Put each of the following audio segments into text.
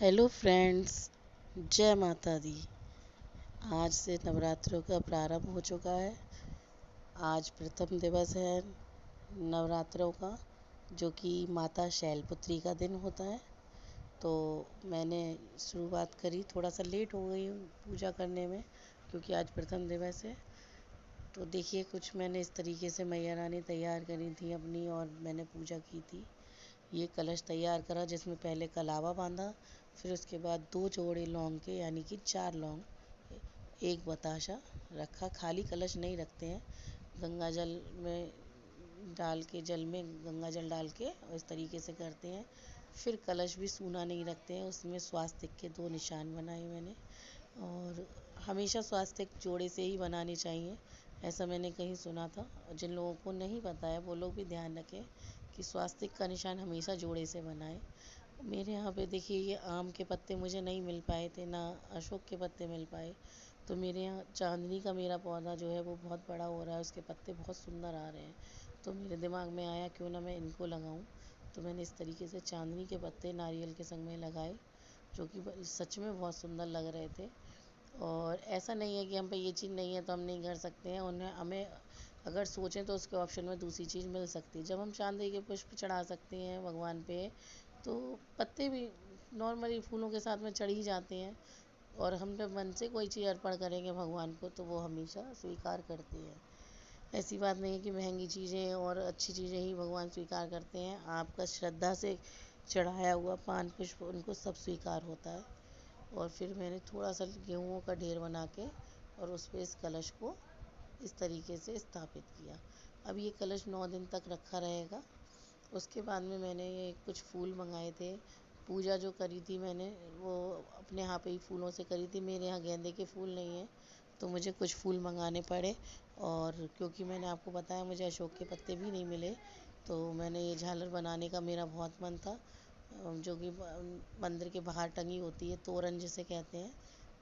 Hello friends, जय माता दी। आज से नवरात्रों का प्रारंभ हो चुका है। आज प्रथम दिवस है नवरात्रों का, जो कि माता शैलपुत्री का दिन होता है। तो मैंने शुरुआत करी, थोड़ा सा लेट हो गई हूँ पूजा करने में, क्योंकि आज प्रथम दिवस है। तो देखिए, कुछ मैंने इस तरीके से मैया रानी तैयार करी थी अपनी, और मैंने पूजा की थी। ये कलश तैयार करा, जिसमें पहले कलावा बांधा, फिर उसके बाद 2 जोड़े लौंग के, यानी कि 4 लौंग, एक बताशा रखा। खाली कलश नहीं रखते हैं, गंगा जल में डाल के, जल में गंगा जल डाल के, और इस तरीके से करते हैं। फिर कलश भी सूना नहीं रखते हैं, उसमें स्वास्तिक के 2 निशान बनाए मैंने। और हमेशा स्वास्तिक जोड़े से ही बनाने चाहिए, ऐसा मैंने कहीं सुना था। जिन लोगों को नहीं पता है वो लोग भी ध्यान रखें कि स्वास्तिक का निशान हमेशा जोड़े से बनाएं। मेरे यहाँ पे देखिए, ये आम के पत्ते मुझे नहीं मिल पाए थे, ना अशोक के पत्ते मिल पाए। तो मेरे यहाँ चांदनी का मेरा पौधा जो है वो बहुत बड़ा हो रहा है, उसके पत्ते बहुत सुंदर आ रहे हैं। तो मेरे दिमाग में आया, क्यों ना मैं इनको लगाऊं। तो मैंने इस तरीके से चांदनी के पत्ते नारियल के संग में लगाए, जो कि सच में बहुत सुंदर लग रहे थे। और ऐसा नहीं है कि हम पे ये चीज़ नहीं है तो हम नहीं कर सकते हैं, उन्हें हमें अगर सोचें तो उसके ऑप्शन में दूसरी चीज़ मिल सकती है। जब हम चांदी के पुष्प चढ़ा सकते हैं भगवान पे, तो पत्ते भी नॉर्मली फूलों के साथ में चढ़ ही जाते हैं। और हम जब मन से कोई चीज़ अर्पण करेंगे भगवान को, तो वो हमेशा स्वीकार करते हैं। ऐसी बात नहीं है कि महंगी चीज़ें और अच्छी चीज़ें ही भगवान स्वीकार करते हैं। आपका श्रद्धा से चढ़ाया हुआ पान पुष्प उनको सब स्वीकार होता है। और फिर मैंने थोड़ा सा गेहूँ का ढेर बना के, और उस पर इस कलश को इस तरीके से स्थापित किया। अब ये कलश 9 दिन तक रखा रहेगा। उसके बाद में मैंने ये कुछ फूल मंगाए थे। पूजा जो करी थी मैंने, वो अपने यहाँ पे ही फूलों से करी थी। मेरे यहाँ गेंदे के फूल नहीं हैं, तो मुझे कुछ फूल मंगाने पड़े। और क्योंकि मैंने आपको बताया मुझे अशोक के पत्ते भी नहीं मिले, तो मैंने ये झालर बनाने का मेरा बहुत मन था, जो कि मंदिर के बाहर टंगी होती है, तोरण जिसे कहते हैं।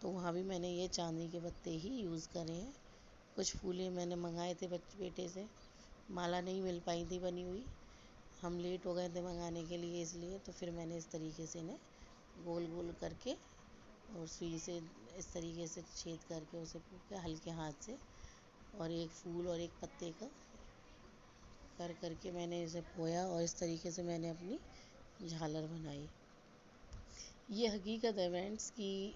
तो वहाँ भी मैंने ये चांदी के पत्ते ही यूज़ करे हैं। कुछ फूलें मैंने मंगाए थे बेटे से, माला नहीं मिल पाई थी बनी हुई, हम लेट हो गए थे मंगाने के लिए, इसलिए। तो फिर मैंने इस तरीके से इन्हें गोल गोल करके, और सुई से इस तरीके से छेद करके, उसे हल्के हाथ से, और एक फूल और एक पत्ते का कर करके मैंने इसे पोया, और इस तरीके से मैंने अपनी झालर बनाई। ये हकीकत है फ्रेंड्स कि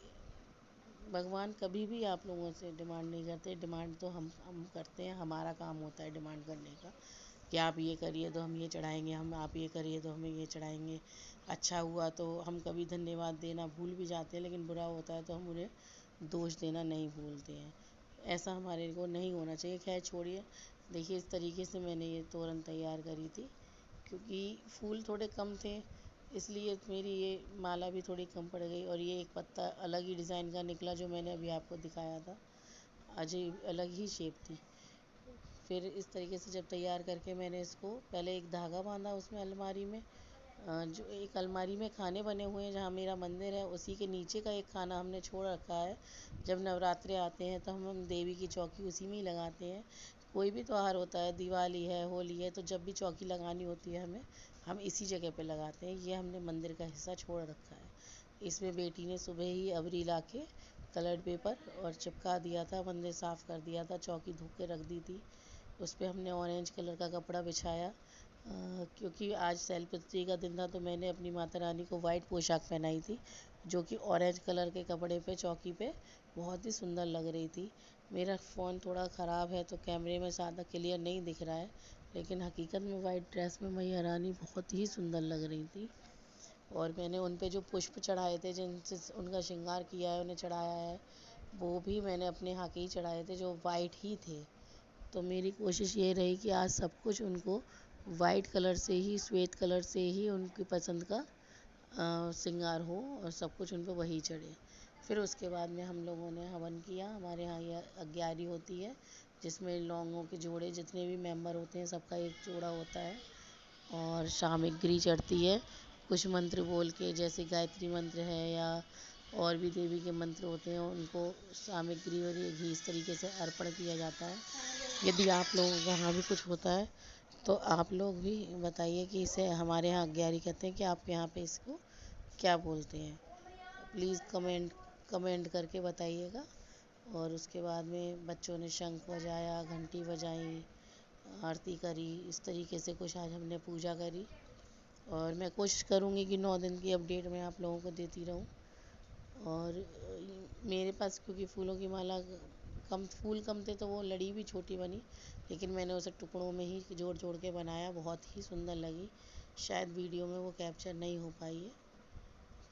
भगवान कभी भी आप लोगों से डिमांड नहीं करते। डिमांड तो हम करते हैं, हमारा काम होता है डिमांड करने का, कि आप ये करिए तो हम ये चढ़ाएंगे, हम आप ये करिए तो हमें ये चढ़ाएंगे। अच्छा हुआ तो हम कभी धन्यवाद देना भूल भी जाते हैं, लेकिन बुरा होता है तो हम उन्हें दोष देना नहीं भूलते हैं। ऐसा हमारे को नहीं होना चाहिए। खैर छोड़िए। देखिए, इस तरीके से मैंने ये तोरण तैयार करी थी, क्योंकि फूल थोड़े कम थे, इसलिए मेरी ये माला भी थोड़ी कम पड़ गई। और ये एक पत्ता अलग ही डिज़ाइन का निकला, जो मैंने अभी आपको दिखाया था, अजय अलग ही शेप थी। फिर इस तरीके से जब तैयार करके मैंने इसको पहले एक धागा बांधा उसमें अलमारी में, जो एक अलमारी में खाने बने हुए हैं जहाँ मेरा मंदिर है, उसी के नीचे का एक खाना हमने छोड़ रखा है। जब नवरात्रे आते हैं तो हम देवी की चौकी उसी में ही लगाते हैं। कोई भी त्यौहार होता है, दिवाली है, होली है, तो जब भी चौकी लगानी होती है हमें, हम इसी जगह पे लगाते हैं। ये हमने मंदिर का हिस्सा छोड़ रखा है। इसमें बेटी ने सुबह ही अबरी ला के कलर्ड पेपर और चिपका दिया था, मंदिर साफ़ कर दिया था, चौकी धो के रख दी थी। उस पर हमने ऑरेंज कलर का कपड़ा बिछाया, क्योंकि आज शैलपुत्री का दिन था, तो मैंने अपनी माता रानी को वाइट पोशाक पहनाई थी, जो कि ऑरेंज कलर के कपड़े पे चौकी पे बहुत ही सुंदर लग रही थी। मेरा फ़ोन थोड़ा ख़राब है तो कैमरे में ज़्यादा क्लियर नहीं दिख रहा है, लेकिन हकीकत में वाइट ड्रेस में मैया रानी बहुत ही सुंदर लग रही थी। और मैंने उन पे जो पुष्प चढ़ाए थे, जिनसे उनका श्रृंगार किया है, उन्हें चढ़ाया है, वो भी मैंने अपने यहाँ के ही चढ़ाए थे, जो वाइट ही थे। तो मेरी कोशिश ये रही कि आज सब कुछ उनको वाइट कलर से ही, श्वेत कलर से ही उनकी पसंद का श्रृंगार हो, और सब कुछ उन पर वही चढ़े। फिर उसके बाद में हम लोगों ने हवन किया। हमारे यहाँ यह अग्यारी होती है, जिसमें लौंगों के जोड़े, जितने भी मेंबर होते हैं सबका एक जोड़ा होता है, और सामग्री चढ़ती है। कुछ मंत्र बोल के, जैसे गायत्री मंत्र है, या और भी देवी के मंत्र होते हैं, उनको सामग्री और ये घी इस तरीके से अर्पण किया जाता है। यदि आप लोगों के यहाँ भी कुछ होता है तो आप लोग भी बताइए कि इसे हमारे यहाँ अग्यारी कहते हैं, कि आपके यहाँ पे इसको क्या बोलते हैं। प्लीज़ कमेंट करके बताइएगा। और उसके बाद में बच्चों ने शंख बजाया, घंटी बजाई, आरती करी, इस तरीके से कुछ आज हमने पूजा करी। और मैं कोशिश करूँगी कि 9 दिन की अपडेट मैं आप लोगों को देती रहूँ। और मेरे पास क्योंकि फूलों की माला फूल कम थे तो वो लड़ी भी छोटी बनी, लेकिन मैंने उसे टुकड़ों में ही जोड़ जोड़ के बनाया, बहुत ही सुंदर लगी। शायद वीडियो में वो कैप्चर नहीं हो पाई है।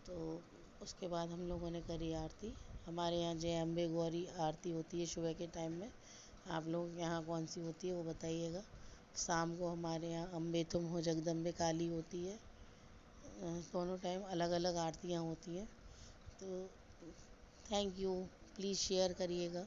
तो उसके बाद हम लोगों ने करी आरती। हमारे यहाँ जय अम्बे गौरी आरती होती है सुबह के टाइम में। आप लोग यहाँ कौन सी होती है वो बताइएगा। शाम को हमारे यहाँ अम्बे तुम हो जगदम्बे काली होती है। दोनों टाइम अलग अलग आरतियाँ होती हैं। तो थैंक यू, प्लीज़ शेयर करिएगा।